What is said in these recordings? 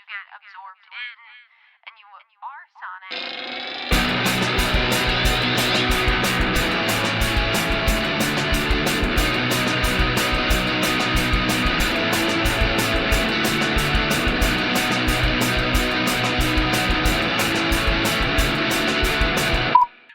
you get absorbed in, and you are Sonic.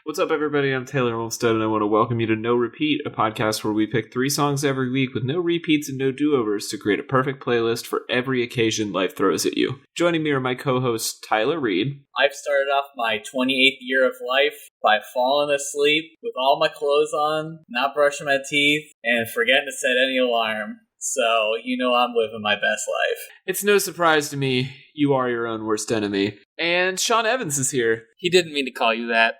What's up, everybody? I'm Taylor Olmstead, and I want to welcome you to No Repeat, a podcast where we pick 3 songs every week with no repeats and no do-overs to create a perfect playlist for every occasion life throws at you. Joining me are my co-hosts, Tyler Reed. I've started off my 28th year of life by falling asleep with all my clothes on, not brushing my teeth, and forgetting to set any alarm. So, you know I'm living my best life. It's no surprise to me, you are your own worst enemy. And Sean Evans is here. He didn't mean to call you that.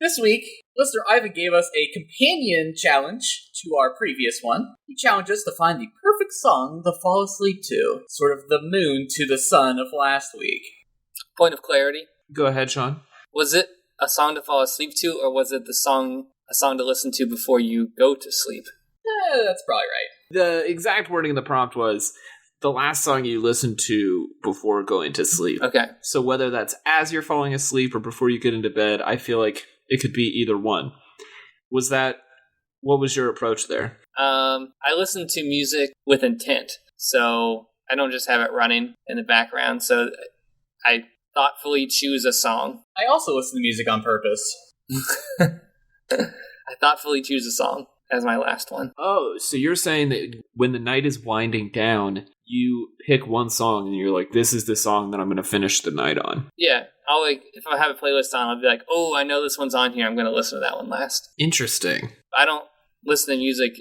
This week, listener Ivan gave us a companion challenge to our previous one. He challenged us to find the perfect song to fall asleep to. Sort of the moon to the sun of last week. Point of clarity. Go ahead, Sean. Was it a song to fall asleep to, or was it a song to listen to before you go to sleep? That's probably right. The exact wording of the prompt was the last song you listened to before going to sleep. Okay. So whether that's as you're falling asleep or before you get into bed, I feel like it could be either one. What was your approach there? I listen to music with intent, so I don't just have it running in the background, so I thoughtfully choose a song. I also listen to music on purpose. I thoughtfully choose a song as my last one. Oh, so you're saying that when the night is winding down, you pick one song and you're like, this is the song that I'm going to finish the night on. Yeah, if I have a playlist on, I'll be like, oh, I know this one's on here, I'm going to listen to that one last. Interesting. I don't listen to music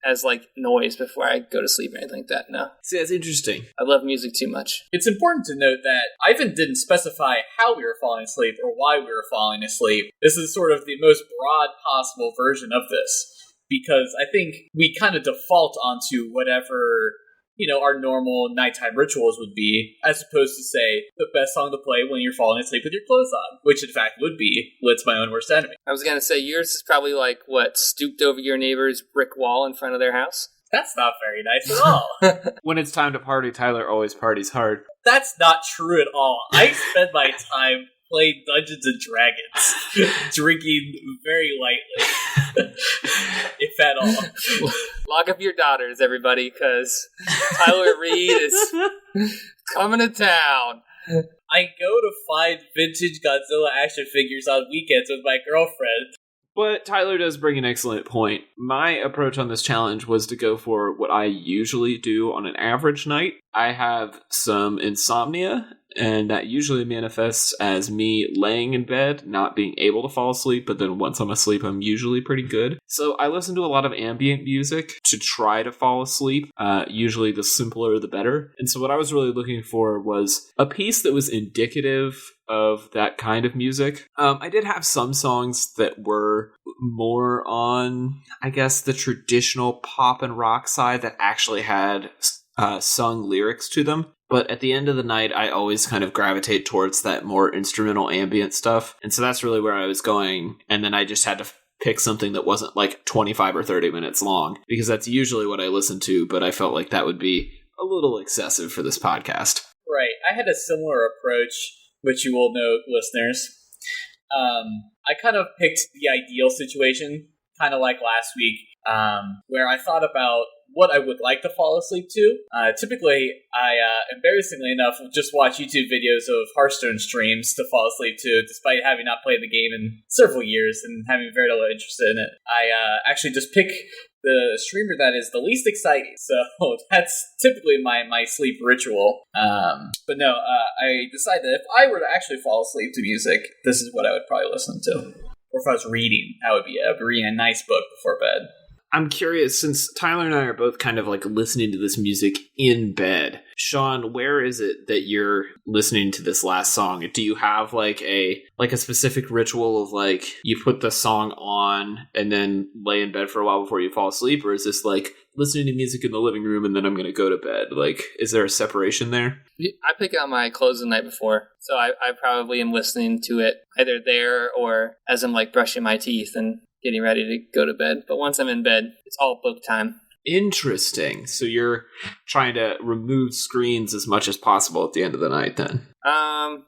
as like noise before I go to sleep or anything like that, no. See, that's interesting. I love music too much. It's important to note that Ivan didn't specify how we were falling asleep or why we were falling asleep. This is sort of the most broad possible version of this, because I think we kind of default onto whatever, our normal nighttime rituals would be, as opposed to, say, the best song to play when you're falling asleep with your clothes on, which in fact would be Lit's My Own Worst Enemy. I was going to say, yours is probably like, stooped over your neighbor's brick wall in front of their house? That's not very nice at all. When it's time to party, Tyler always parties hard. That's not true at all. I spend my time playing Dungeons and Dragons, drinking very lightly, if at all. Lock up your daughters, everybody, because Tyler Reed is coming to town. I go to find vintage Godzilla action figures on weekends with my girlfriend. But Tyler does bring an excellent point. My approach on this challenge was to go for what I usually do on an average night. I have some insomnia, and that usually manifests as me laying in bed, not being able to fall asleep, but then once I'm asleep, I'm usually pretty good. So I listen to a lot of ambient music to try to fall asleep. Usually the simpler the better. And so what I was really looking for was a piece that was indicative of that kind of music. I did have some songs that were more on, I guess, the traditional pop and rock side that actually had sung lyrics to them. But at the end of the night, I always kind of gravitate towards that more instrumental ambient stuff. And so that's really where I was going. And then I just had to pick something that wasn't like 25 or 30 minutes long, because that's usually what I listen to. But I felt like that would be a little excessive for this podcast. Right. I had a similar approach, which you will note, listeners. I kind of picked the ideal situation, kind of like last week, where I thought about what I would like to fall asleep to. Typically, I, embarrassingly enough, will just watch YouTube videos of Hearthstone streams to fall asleep to, despite having not played the game in several years and having very little interest in it. I actually just pick the streamer that is the least exciting. So that's typically my sleep ritual. But no, I decided that if I were to actually fall asleep to music, this is what I would probably listen to. Or if I was reading, I'd be reading a nice book before bed. I'm curious, since Tyler and I are both kind of like listening to this music in bed, Sean, where is it that you're listening to this last song? Do you have like a specific ritual of like you put the song on and then lay in bed for a while before you fall asleep? Or is this like listening to music in the living room and then I'm going to go to bed? Like, is there a separation there? I pick out my clothes the night before, so I probably am listening to it either there or as I'm like brushing my teeth and getting ready to go to bed. But once I'm in bed, it's all book time. Interesting. So you're trying to remove screens as much as possible at the end of the night then?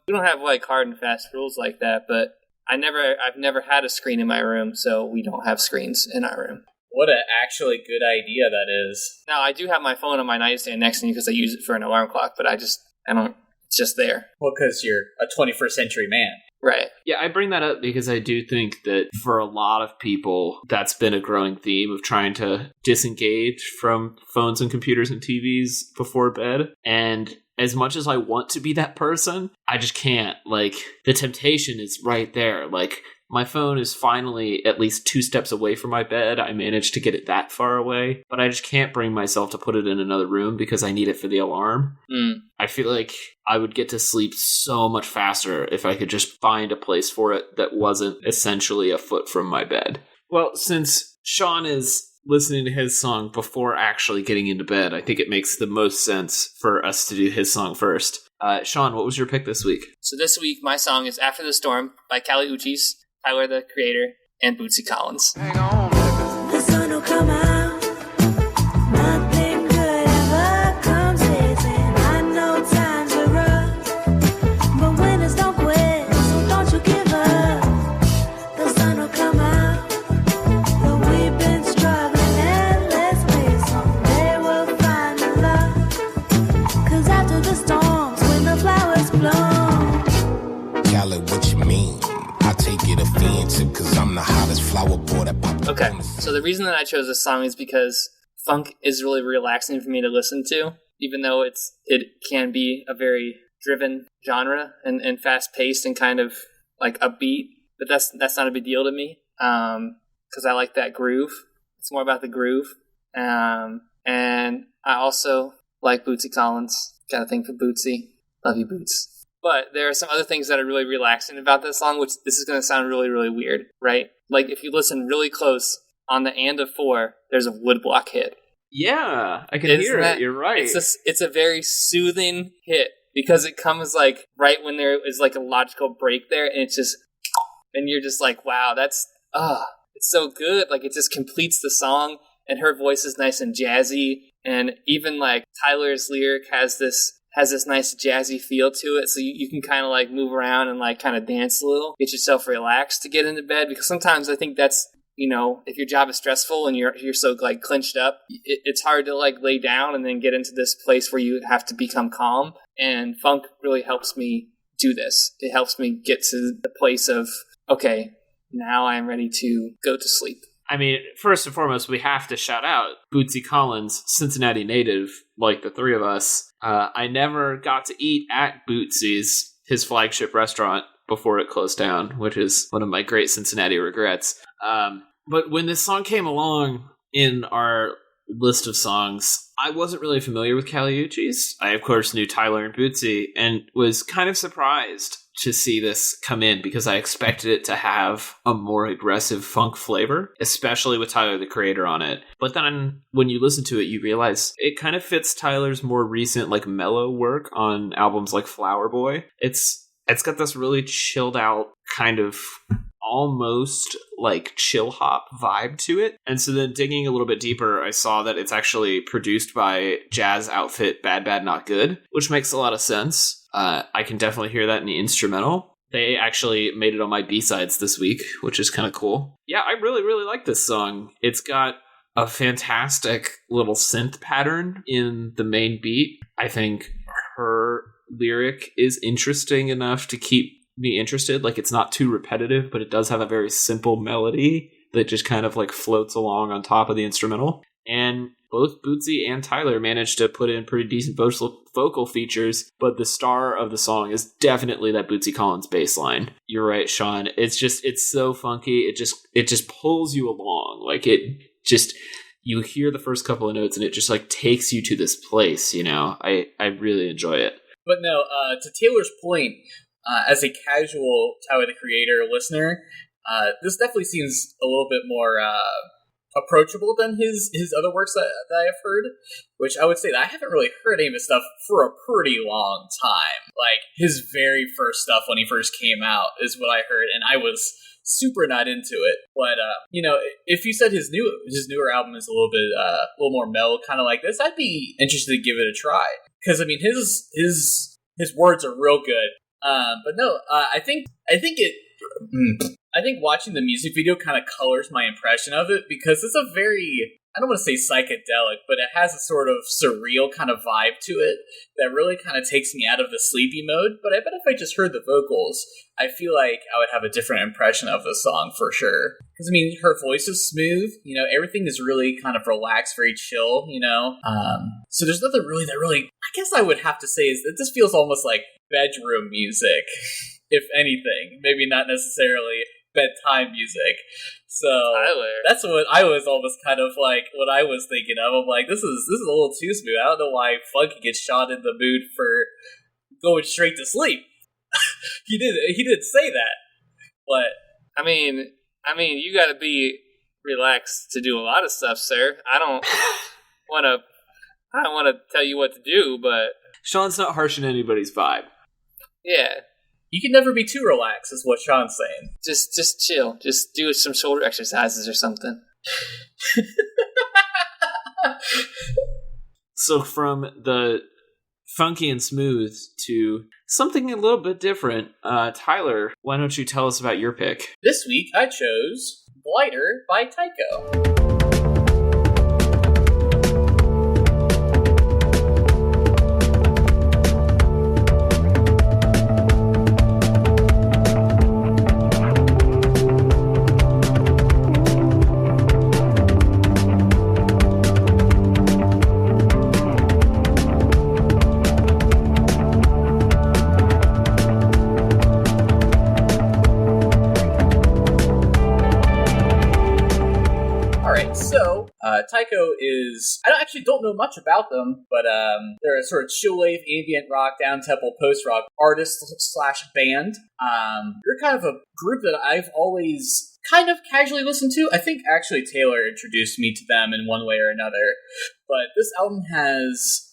We don't have like hard and fast rules like that, but I've never had a screen in my room, so we don't have screens in our room. What an actually good idea that is. Now, I do have my phone on my nightstand next to me because I use it for an alarm clock, but I don't, it's just there. Well, because you're a 21st century man. Right. Yeah, I bring that up because I do think that for a lot of people, that's been a growing theme of trying to disengage from phones and computers and TVs before bed. And as much as I want to be that person, I just can't. Like, the temptation is right there. Like, my phone is finally at least 2 steps away from my bed. I managed to get it that far away, but I just can't bring myself to put it in another room because I need it for the alarm. I feel like I would get to sleep so much faster if I could just find a place for it that wasn't essentially a foot from my bed. Well, since Sean is listening to his song before actually getting into bed, I think it makes the most sense for us to do his song first. Sean, what was your pick this week? So this week, my song is After the Storm by Kali Uchis, Tyler, the Creator, and Bootsy Collins. Hang on, baby. The sun will come out. Nothing good ever comes easy. I know times are rough, but winners don't quit, so don't you give up. The sun will come out, but we've been struggling endlessly. Someday we'll find the love. 'Cause after the storms, when the flowers bloom. Cali, what you mean? I take it offensive because I'm the hottest flower boy that popped up. Okay, so the reason that I chose this song is because funk is really relaxing for me to listen to, even though it can be a very driven genre and fast-paced and kind of like upbeat, but that's not a big deal to me because I like that groove. It's more about the groove, and I also like Bootsy Collins. Got a thing for Bootsy. Love you, Boots. But there are some other things that are really relaxing about this song, which this is going to sound really, really weird, right? Like, if you listen really close, on the and of 4, there's a woodblock hit. Yeah, I can hear it. You're right. It's a very soothing hit because it comes, like, right when there is, like, a logical break there, and it's just... And you're just like, wow, that's... it's so good. Like, it just completes the song, and her voice is nice and jazzy, and even, like, Tyler's lyric has this nice jazzy feel to it, so you can kind of like move around and like kind of dance a little, get yourself relaxed to get into bed, because sometimes I think that's, if your job is stressful and you're so like clenched up, it's hard to like lay down and then get into this place where you have to become calm, and funk really helps me do this. It helps me get to the place of, okay, now I'm ready to go to sleep. I mean, first and foremost, we have to shout out Bootsy Collins, Cincinnati native, like the three of us. I never got to eat at Bootsy's, his flagship restaurant, before it closed down, which is one of my great Cincinnati regrets. But when this song came along in our list of songs, I wasn't really familiar with Kali Uchis. I, of course, knew Tyler and Bootsy, and was kind of surprised to see this come in because I expected it to have a more aggressive funk flavor, especially with Tyler, the Creator, on it. But then when you listen to it, you realize it kind of fits Tyler's more recent, like, mellow work on albums like Flower Boy. It's got this really chilled out kind of almost like chill hop vibe to it. And so then digging a little bit deeper, I saw that it's actually produced by jazz outfit Bad Bad Not Good, which makes a lot of sense. I can definitely hear that in the instrumental. They actually made it on my B-sides this week, which is kind of cool. Yeah, I really, really like this song. It's got a fantastic little synth pattern in the main beat. I think her lyric is interesting enough to keep me interested. Like, it's not too repetitive, but it does have a very simple melody that just kind of like floats along on top of the instrumental. And both Bootsy and Tyler managed to put in pretty decent vocal features, but the star of the song is definitely that Bootsy Collins bass line. You're right, Sean. It's so funky. It just pulls you along. Like, you hear the first couple of notes and it just like takes you to this place, I really enjoy it. But no, to Taylor's point, as a casual Tyler, the Creator listener, this definitely seems a little bit more approachable than his other works that I have heard, which I would say that I haven't really heard any of his stuff for a pretty long time. Like, his very first stuff when he first came out is what I heard, and I was super not into it. But if you said his newer album is a little more mellow, kind of like this, I'd be interested to give it a try. Because I mean, his words are real good. But no, I think watching the music video kind of colors my impression of it, because it's a very, I don't want to say psychedelic, but it has a sort of surreal kind of vibe to it that really kind of takes me out of the sleepy mode. But I bet if I just heard the vocals, I feel like I would have a different impression of the song for sure. Because, I mean, her voice is smooth, everything is really kind of relaxed, very chill, So there's nothing really I guess I would have to say is that this feels almost like bedroom music, if anything. Maybe not necessarily bedtime music. So Tyler, that's what I was almost kind of like what I was thinking of. I'm like, this is a little too smooth. I don't know why Funky gets shot in the mood for going straight to sleep. he didn't say that, but I mean, you got to be relaxed to do a lot of stuff, sir. I don't want to tell you what to do, but Sean's not harshing anybody's vibe. yeah. You can never be too relaxed, is what Sean's saying. Just chill. Just do some shoulder exercises or something. So from the funky and smooth to something a little bit different, Tyler, why don't you tell us about your pick? This week I chose Glider by Tycho. Tycho is, I actually don't know much about them, but they're a sort of chillwave, ambient rock, down-tempo, post-rock artist/band. They're kind of a group that I've always kind of casually listened to. I think actually Taylor introduced me to them in one way or another, but this album has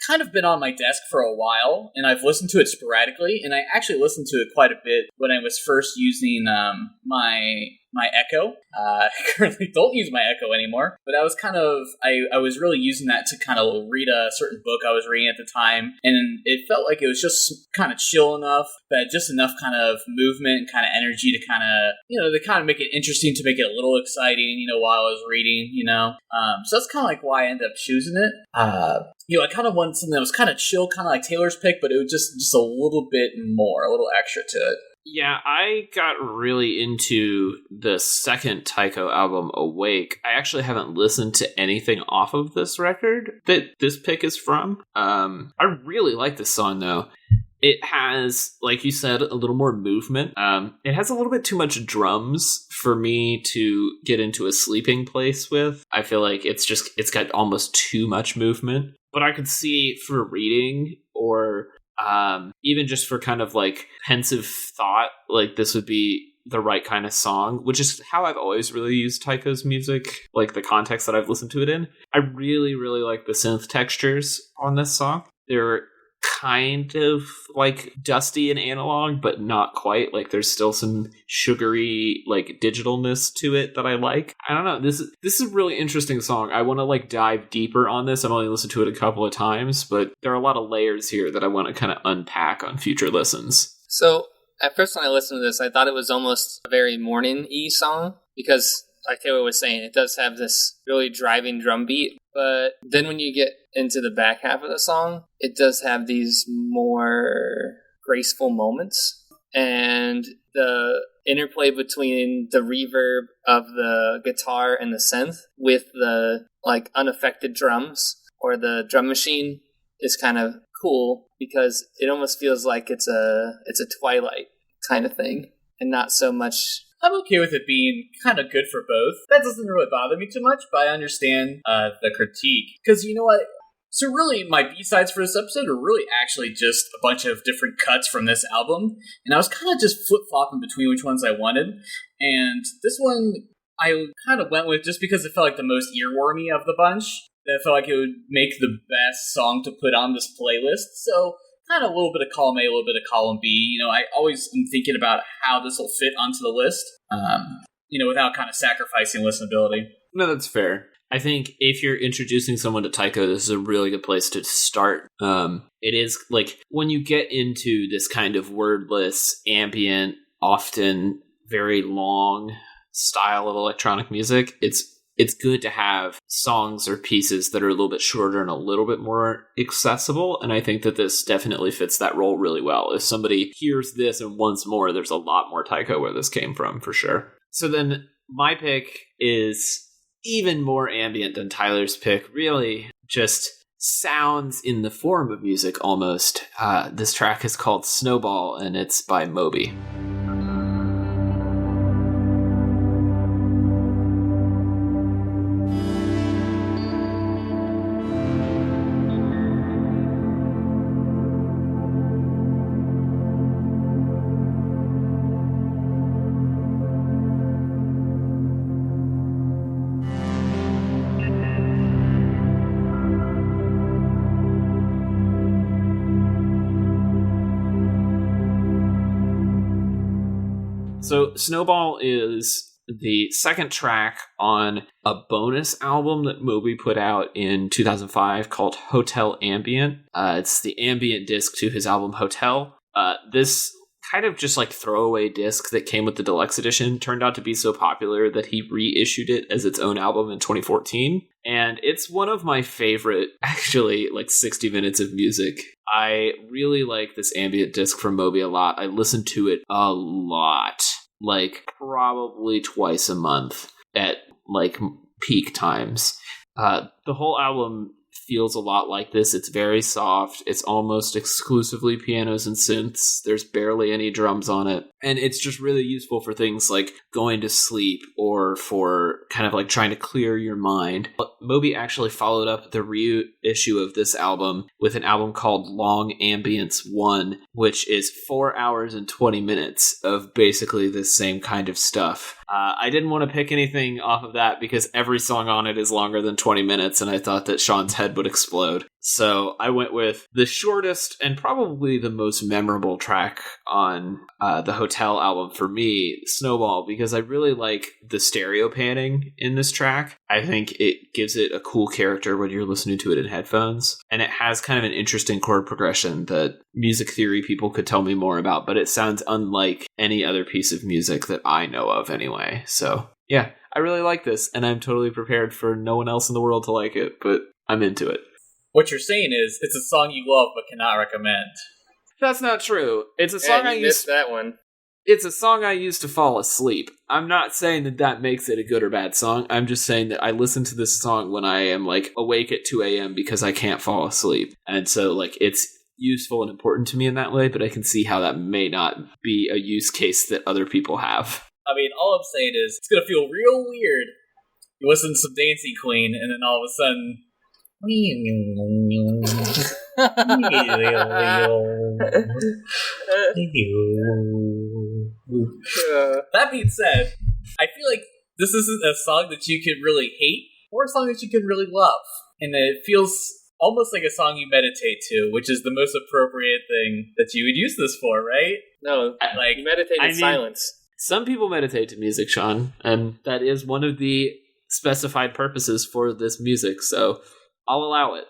kind of been on my desk for a while, and I've listened to it sporadically, and I actually listened to it quite a bit when I was first using my Echo. I currently don't use my Echo anymore, but I was I was really using that to kind of read a certain book I was reading at the time, and it felt like it was just kind of chill enough, but just enough kind of movement and kind of energy to kind of, to kind of make it interesting, to make it a little exciting, while I was reading, so that's kind of like why I ended up choosing it. I kind of wanted something that was kind of chill, kind of like Taylor's pick, but it was just a little bit more, a little extra to it. Yeah, I got really into the second Tycho album, Awake. I actually haven't listened to anything off of this record that this pick is from. I really like this song, though. It has, like you said, a little more movement. It has a little bit too much drums for me to get into a sleeping place with. I feel like it's got almost too much movement. But I could see for reading or even just for kind of like pensive thought, like this would be the right kind of song, which is how I've always really used Tycho's music, like the context that I've listened to it in. I really, really like the synth textures on this song. They're kind of like dusty and analog, but not quite. Like there's still some sugary like digitalness to it that I like. I don't know. This is a really interesting song. I want to like dive deeper on this. I've only listened to it a couple of times, but there are a lot of layers here that I want to kind of unpack on future listens. So at first when I listened to this, I thought it was almost a very morning-y song because, like Taylor was saying, it does have this really driving drum beat. But then when you get into the back half of the song, it does have these more graceful moments. And the interplay between the reverb of the guitar and the synth with the like unaffected drums or the drum machine is kind of cool because it almost feels like it's a Twilight kind of thing and not so much. I'm okay with it being kind of good for both. That doesn't really bother me too much, but I understand the critique. Because you know what? So really, my B-sides for this episode are really actually just a bunch of different cuts from this album. And I was kind of just flip-flopping between which ones I wanted. And this one, I kind of went with just because it felt like the most earwormy of the bunch. That felt like it would make the best song to put on this playlist. So kind of a little bit of column A, a little bit of column B. You know, I always am thinking about how this will fit onto the list, you know, without kind of sacrificing listenability. No, that's fair. I think if you're introducing someone to Taiko, this is a really good place to start. It is like when you get into this kind of wordless, ambient, often very long style of electronic music, it's good to have songs or pieces that are a little bit shorter and a little bit more accessible. And I think that this definitely fits that role really well. If somebody hears this and wants more, there's a lot more Taiko where this came from, for sure. So then my pick is even more ambient than Tyler's pick. Really just sounds in the form of music almost. This track is called Snowball, and it's by Moby. So Snowball is the second track on a bonus album that Moby put out in 2005 called Hotel Ambient. It's the ambient disc to his album Hotel. This kind of just like throwaway disc that came with the deluxe edition turned out to be so popular that he reissued it as its own album in 2014. And it's one of my favorite, actually, like 60 minutes of music. I really like this ambient disc from Moby a lot. I listen to it a lot, like probably twice a month at like peak times. The whole album feels a lot like this. It's very soft. It's almost exclusively pianos and synths. There's barely any drums on it. And it's just really useful for things like going to sleep or for kind of like trying to clear your mind. Moby actually followed up the reissue of this album with an album called Long Ambience 1, which is 4 hours and 20 minutes of basically this same kind of stuff. I didn't want to pick anything off of that because every song on it is longer than 20 minutes, and I thought that Sean's head would explode. So I went with the shortest and probably the most memorable track on the Hotel album for me, Snowball, because I really like the stereo panning in this track. I think it gives it a cool character when you're listening to it in headphones. And it has kind of an interesting chord progression that music theory people could tell me more about, but it sounds unlike any other piece of music that I know of anyway. So yeah, I really like this, and I'm totally prepared for no one else in the world to like it, but I'm into it. What you're saying is, it's a song you love but cannot recommend. That's not true. It's a song I missed that one. It's a song I use to fall asleep. I'm not saying that that makes it a good or bad song. I'm just saying that I listen to this song when I am like awake at 2 a.m. because I can't fall asleep. And so like it's useful and important to me in that way, but I can see how that may not be a use case that other people have. I mean, all I'm saying is, it's gonna feel real weird. You listen to some Dancing Queen, and then all of a sudden... That being said, I feel like this isn't a song that you can really hate, or a song that you can really love. And it feels almost like a song you meditate to, which is the most appropriate thing that you would use this for, right? No, like meditate in silence. Some people meditate to music, Sean, and that is one of the specified purposes for this music, so I'll allow it.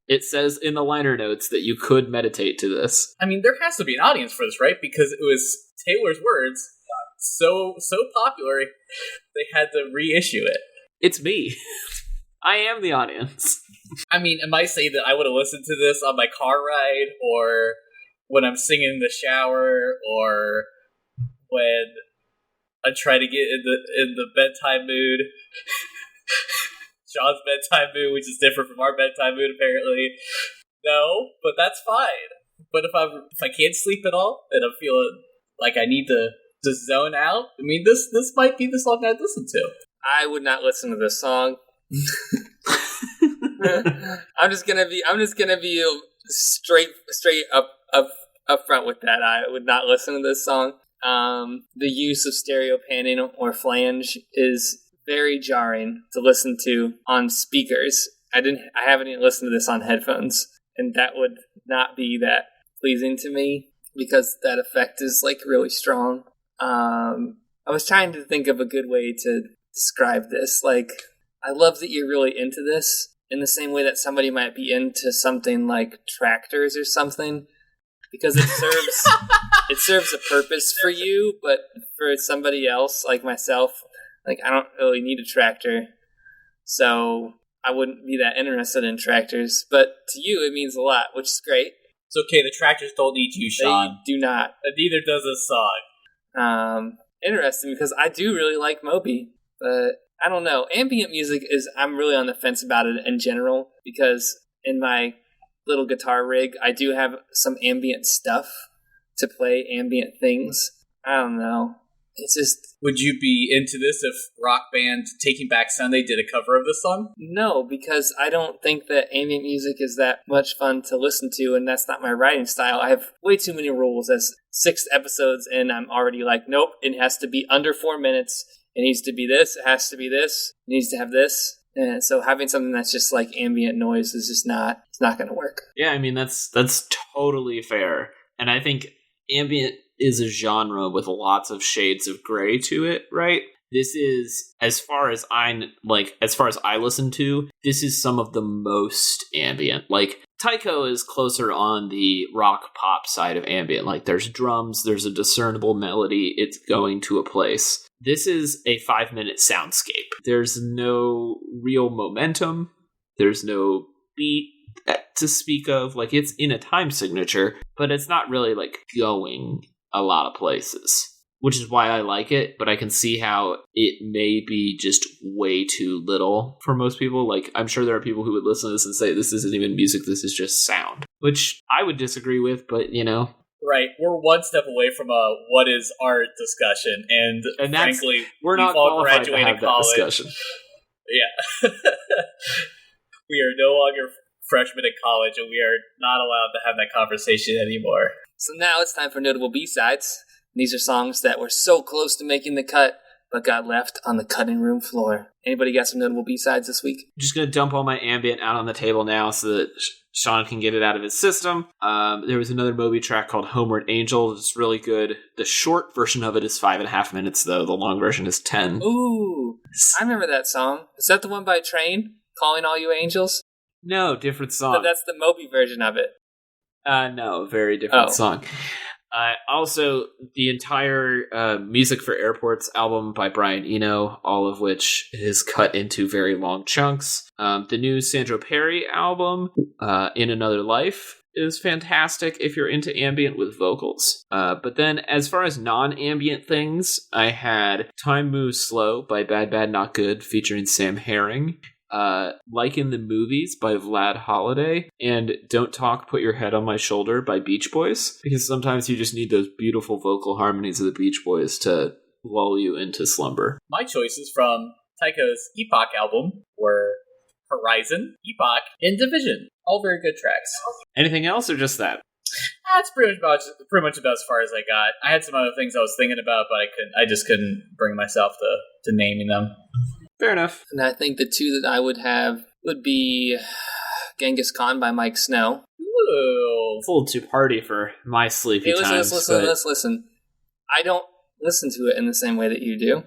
It says in the liner notes that you could meditate to this. I mean, there has to be an audience for this, right? Because it was Taylor's words, so popular, they had to reissue it. It's me. I am the audience. I mean, it might say that I would have listened to this on my car ride, or when I'm singing in the shower, or when I try to get in the bedtime mood. Sean's bedtime mood, which is different from our bedtime mood, apparently. No, but that's fine. But if I can't sleep at all, and I'm feeling like I need to just zone out, I mean, this might be the song I'd listen to. I would not listen to this song. I'm just gonna be straight up front with that. I would not listen to this song. The use of stereo panning or flange is very jarring to listen to on speakers. I haven't even listened to this on headphones, and that would not be that pleasing to me because that effect is like really strong. I was trying to think of a good way to describe this. Like, I love that you're really into this in the same way that somebody might be into something like tractors or something, because it serves a purpose for you, but for somebody else like myself, like I don't really need a tractor, so I wouldn't be that interested in tractors. But to you, it means a lot, which is great. It's okay. The tractors don't need you, Sean. They do not. And neither does this song. Interesting, because I do really like Moby, but I don't know. Ambient music I'm really on the fence about it in general, because in my little guitar rig, I do have some ambient stuff to play ambient things. I don't know. It's just... Would you be into this if rock band Taking Back Sunday did a cover of this song? No, because I don't think that ambient music is that much fun to listen to, and that's not my writing style. I have way too many rules. As 6 episodes in, I'm already like, nope, it has to be under 4 minutes. It needs to be this. It has to be this. It needs to have this. And so having something that's just like ambient noise is just it's not going to work. Yeah, I mean, that's totally fair. And I think ambient is a genre with lots of shades of gray to it, right? This is, as far as I listen to, this is some of the most ambient. Like, Tycho is closer on the rock pop side of ambient. Like, there's drums, there's a discernible melody, it's going to a place. This is a 5-minute soundscape. There's no real momentum. There's no beat to speak of. Like, it's in a time signature, but it's not really, like, going a lot of places, which is why I like it, but I can see how it may be just way too little for most people. Like, I'm sure there are people who would listen to this and say, this isn't even music, this is just sound, which I would disagree with, but, you know. Right, we're one step away from a what is art discussion, and frankly, we're not qualified to have that discussion. Yeah. We are no longer freshmen in college, and we are not allowed to have that conversation anymore. So now it's time for notable B-sides. These are songs that were so close to making the cut, but got left on the cutting room floor. Anybody got some notable B-sides this week? I'm just going to dump all my ambient out on the table now so that Sean can get it out of his system. There was another Moby track called Homeward Angel. It's really good. The short version of it is 5.5 minutes, though. The long version is 10. Ooh, I remember that song. Is that the one by Train, Calling All You Angels? No, different song. But that's the Moby version of it. No, very different song. Also, the entire Music for Airports album by Brian Eno, all of which is cut into very long chunks. The new Sandro Perry album, In Another Life, is fantastic if you're into ambient with vocals. But then, as far as non-ambient things, I had Time Moves Slow by Bad Bad Not Good featuring Sam Herring. Like in the Movies by Vlad Holiday, and Don't Talk, Put Your Head on My Shoulder by Beach Boys, because sometimes you just need those beautiful vocal harmonies of the Beach Boys to lull you into slumber. My choices from Tycho's Epoch album were Horizon, Epoch, and Division. All very good tracks. Anything else, or just that? That's pretty much about as far as I got. I had some other things I was thinking about, but I just couldn't bring myself to naming them. Fair enough. And I think the two that I would have would be Genghis Khan by Mike Snow. Ooh. It's a little too party for my sleepy times. Let's listen. I don't listen to it in the same way that you do.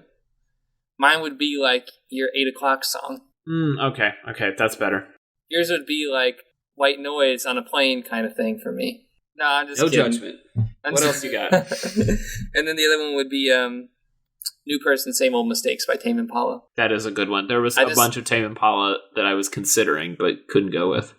Mine would be like your 8 o'clock song. Okay, that's better. Yours would be like white noise on a plane kind of thing for me. No, I'm just kidding. No judgment. What else you got? And then the other one would be New Person, Same Old Mistakes by Tame Impala. That is a good one. There was a bunch of Tame Impala that I was considering, but couldn't go with.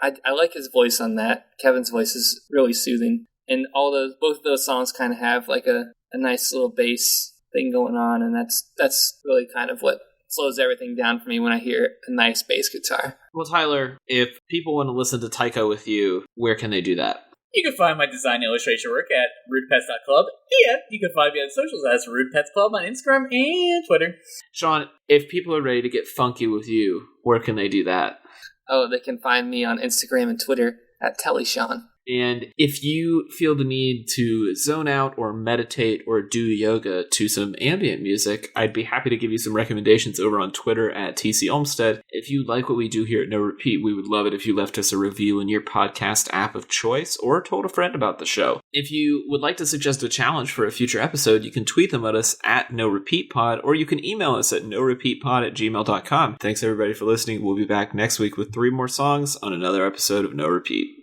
I like his voice on that. Kevin's voice is really soothing. And both of those songs kind of have like a nice little bass thing going on, and that's really kind of what slows everything down for me when I hear a nice bass guitar. Well, Tyler, if people want to listen to Tycho with you, where can they do that? You can find my design and illustration work at rudepets.club, and you can find me on socials as Rude Pets Club on Instagram and Twitter. Sean, if people are ready to get funky with you, where can they do that? Oh, they can find me on Instagram and Twitter at TellySean. And if you feel the need to zone out or meditate or do yoga to some ambient music, I'd be happy to give you some recommendations over on Twitter at TC Olmstead. If you like what we do here at No Repeat, we would love it if you left us a review in your podcast app of choice or told a friend about the show. If you would like to suggest a challenge for a future episode, you can tweet them at us at NoRepeatPod, or you can email us at norepeatpod@gmail.com. Thanks everybody for listening. We'll be back next week with 3 more songs on another episode of No Repeat.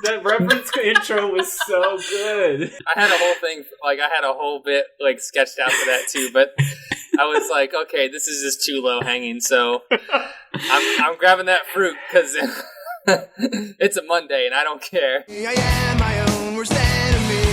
That reference intro was so good. I had a whole thing, I had a whole bit, sketched out for that too, but I was like, okay, this is just too low hanging, so I'm grabbing that fruit, because it's a Monday, and I don't care. I am my own worst enemy.